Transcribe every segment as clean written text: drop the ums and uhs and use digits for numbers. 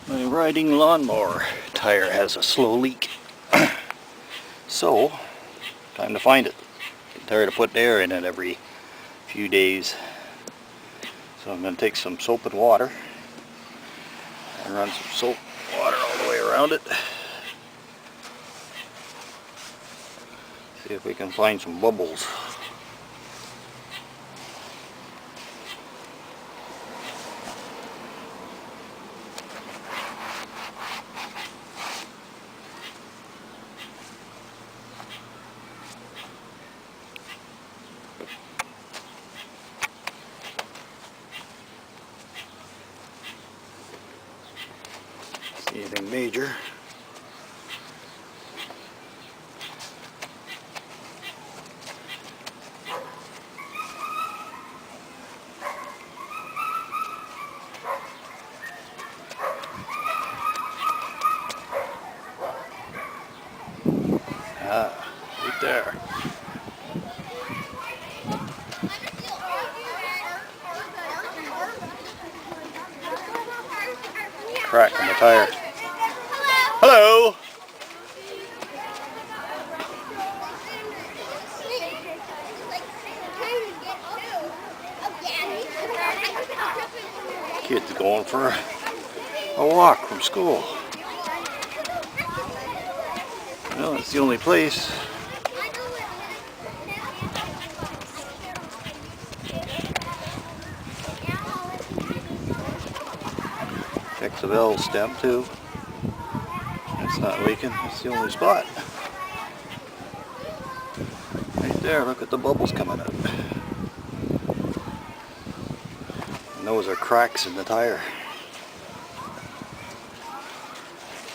My riding lawnmower tire has a slow leak. So, time to find it. Get tired of putting air in it every few days. So I'm going to take some soap and water and run some soap and water all the way around it. See if we can find some bubbles. See anything major? Right there. Crack in the tire. Hello! Kids going for a walk from school. Well, it's the only place. Check the valve stem too. It's not leaking. It's the only spot. Right there, look at the bubbles coming out. And those are cracks in the tire.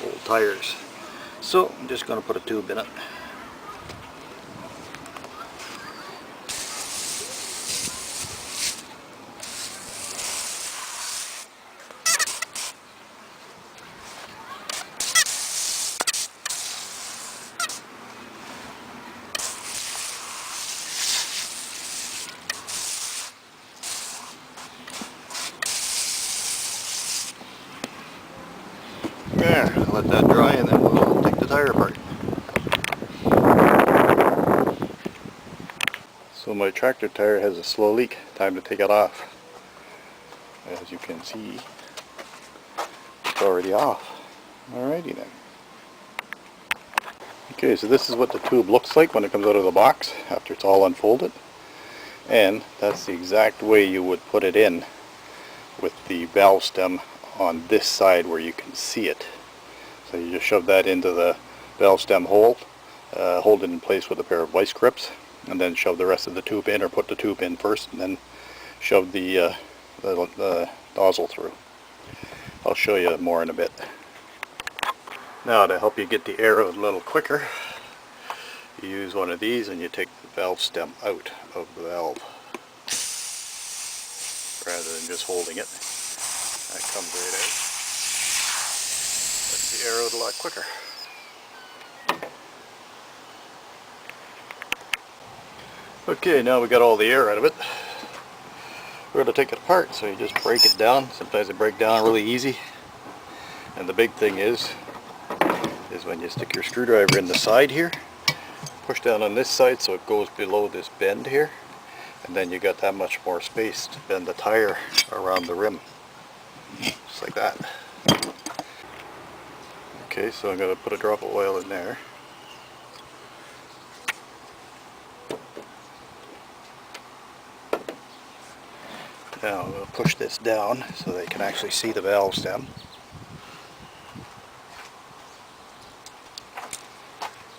Old tires. So I'm just going to put a tube in it. There, let that dry and then we'll take the tire apart. So my tractor tire has a slow leak. Time to take it off. As you can see, it's already off. Alrighty then. Okay, so this is what the tube looks like when it comes out of the box after it's all unfolded. And that's the exact way you would put it in with the valve stem on this side where you can see it. So you just shove that into the valve stem hole, hold it in place with a pair of vice grips, and then shove the rest of the tube in, or put the tube in first and then shove the nozzle through. I'll show you more in a bit. Now, to help you get the air out a little quicker, you use one of these and you take the valve stem out of the valve rather than just holding it. That comes right out. Lets the air out a lot quicker. Okay, now we got all the air out of it. We're going to take it apart, so you just break it down. Sometimes they break down really easy. And the big thing is when you stick your screwdriver in the side here, push down on this side so it goes below this bend here, and then you got that much more space to bend the tire around the rim. Just like that. Okay, so I'm going to put a drop of oil in there. Now I'm going to push this down so they can actually see the valve stem.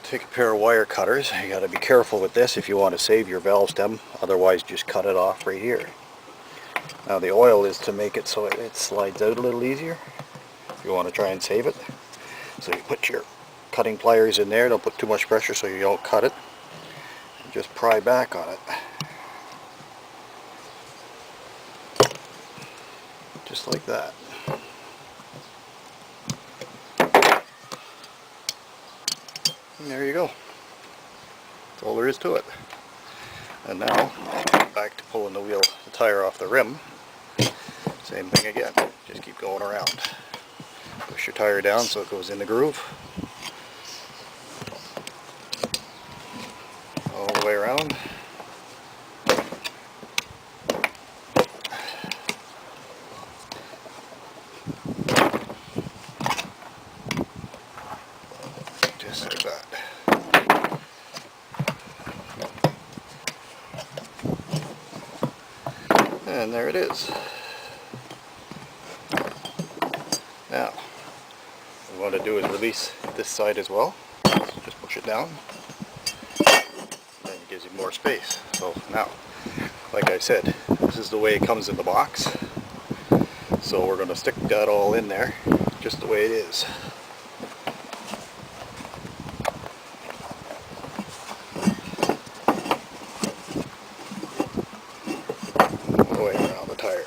Take a pair of wire cutters. You got to be careful with this if you want to save your valve stem, otherwise just cut it off right here. Now the oil is to make it so it slides out a little easier if you want to try and save it. So you put your cutting pliers in there, don't put too much pressure so you don't cut it, and just pry back on it. Just like that. And there you go. That's all there is to it. And now, back to pulling the tire off the rim. Same thing again. Just keep going around. push your tire down so it goes in the groove. All the way around. Just like that. And there it is. Now, what we want to do is release this side as well. So just push it down. Then it gives you more space. So now, like I said, this is the way it comes in the box. So we're going to stick that all in there, just the way it is. All the way around the tire.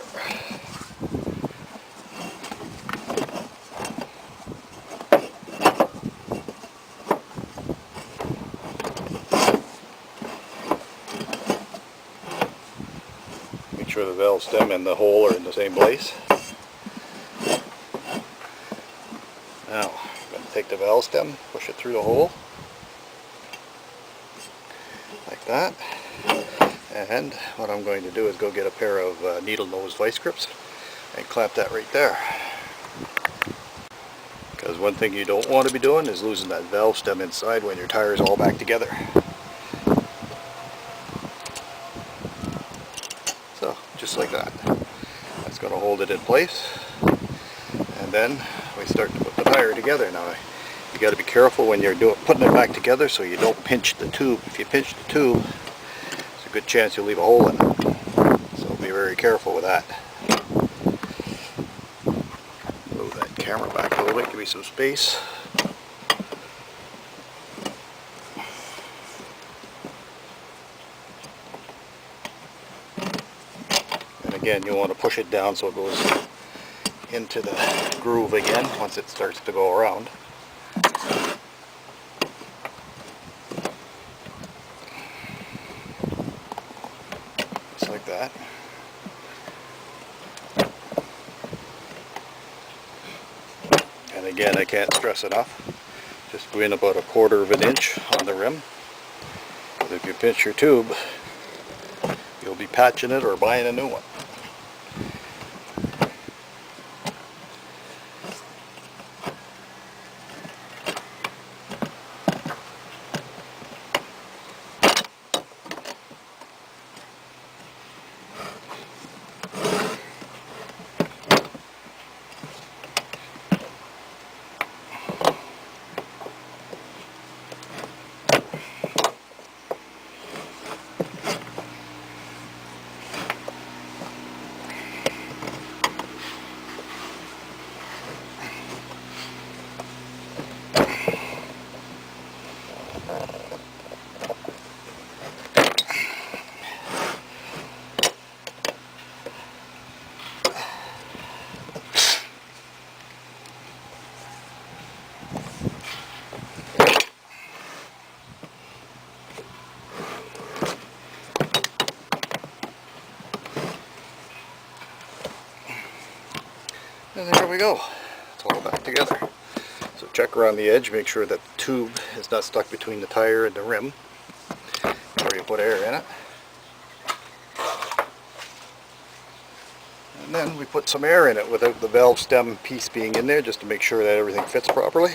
Make sure the valve stem and the hole are in the same place. Now, I'm going to take the valve stem, push it through the hole, like that. And what I'm going to do is go get a pair of needle nose vice grips and clamp that right there. Because one thing you don't want to be doing is losing that valve stem inside when your tire is all back together. So, just like that. That's going to hold it in place. And then we start to put the tire together. Now, you got to be careful when you're putting it back together so you don't pinch the tube. If you pinch the tube, there's a good chance you'll leave a hole in it. So be very careful with that. Move that camera back a little bit, give me some space. And again, you want to push it down so it goes into the groove again once it starts to go around. Just like that. And again, I can't stress enough, just go in about 1/4 of an inch on the rim. But if you pinch your tube, you'll be patching it or buying a new one. And there we go. It's all back together. So check around the edge, make sure that the tube is not stuck between the tire and the rim before you put air in it. And then we put some air in it without the valve stem piece being in there, just to make sure that everything fits properly.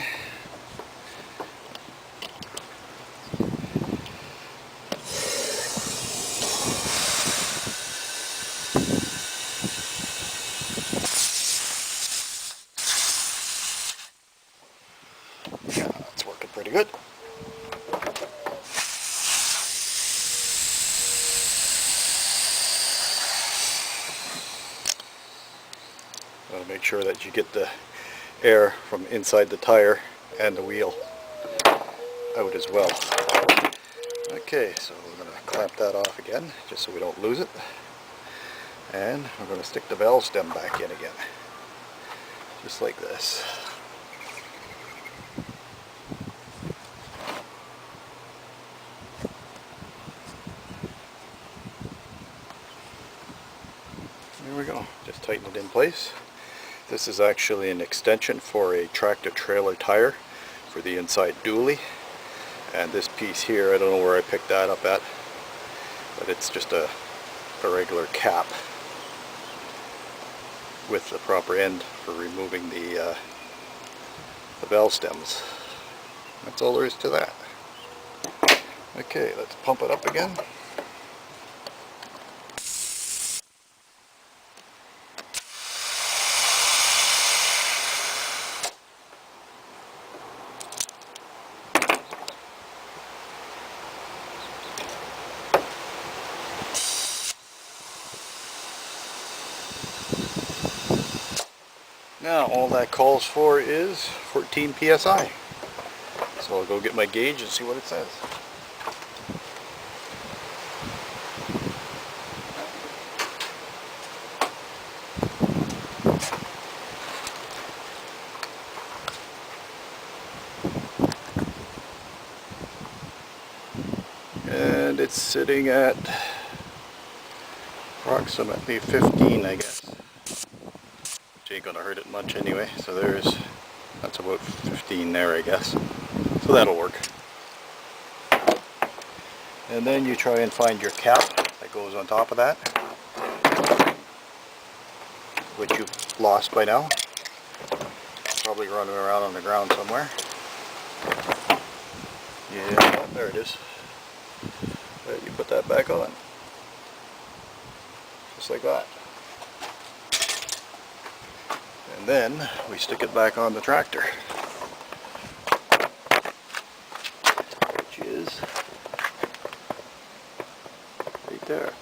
Yeah, that's working pretty good. Gotta make sure that you get the air from inside the tire and the wheel out as well. Okay, so we're going to clamp that off again, just so we don't lose it. And we're going to stick the valve stem back in again, just like this. There we go, just tighten it in place. This is actually an extension for a tractor trailer tire for the inside dually. And this piece here, I don't know where I picked that up at, but it's just a regular cap with the proper end for removing the valve stems. That's all there is to that. Okay, let's pump it up again. Now all that calls for is 14 psi. So I'll go get my gauge and see what it says. And it's sitting at approximately 15, I guess. Which ain't gonna hurt it much anyway. So that's about 15 there, I guess. So that'll work. And then you try and find your cap that goes on top of that, which you've lost by now. Probably running around on the ground somewhere. Yeah, oh, there it is. There, you put that back on. Just like that. And then we stick it back on the tractor. Which is right there.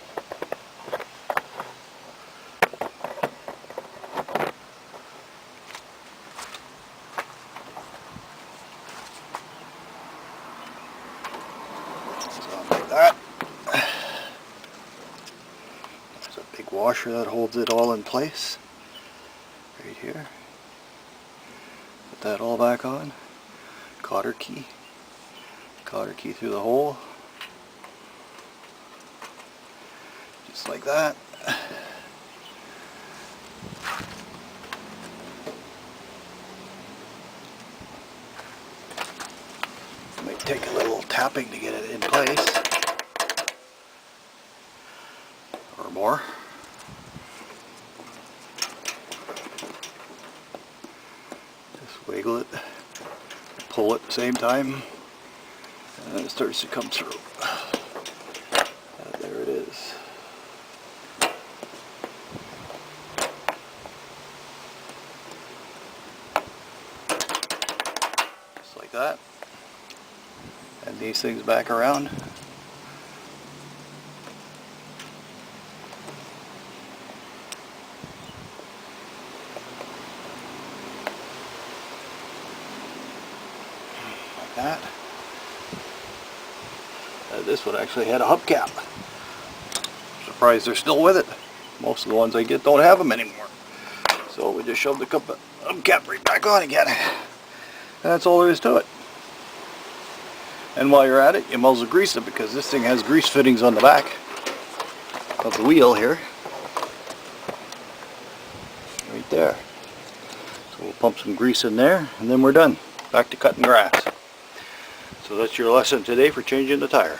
Like that. There's a big washer that holds it all in place right here. Put that all back on. Cotter key through the hole, just like that. Might take a little tapping to get it in place, or more. Just wiggle it, pull at the same time, and then it starts to come through. There it is. Just like that. And these things back around. Like that. This one actually had a hubcap. Surprised they're still with it. Most of the ones I get don't have them anymore. So we just shoved the hubcap right back on again. And that's all there is to it. And while you're at it, you might as well grease it, because this thing has grease fittings on the back of the wheel here. Right there. So we'll pump some grease in there, and then we're done. Back to cutting grass. So that's your lesson today for changing the tire.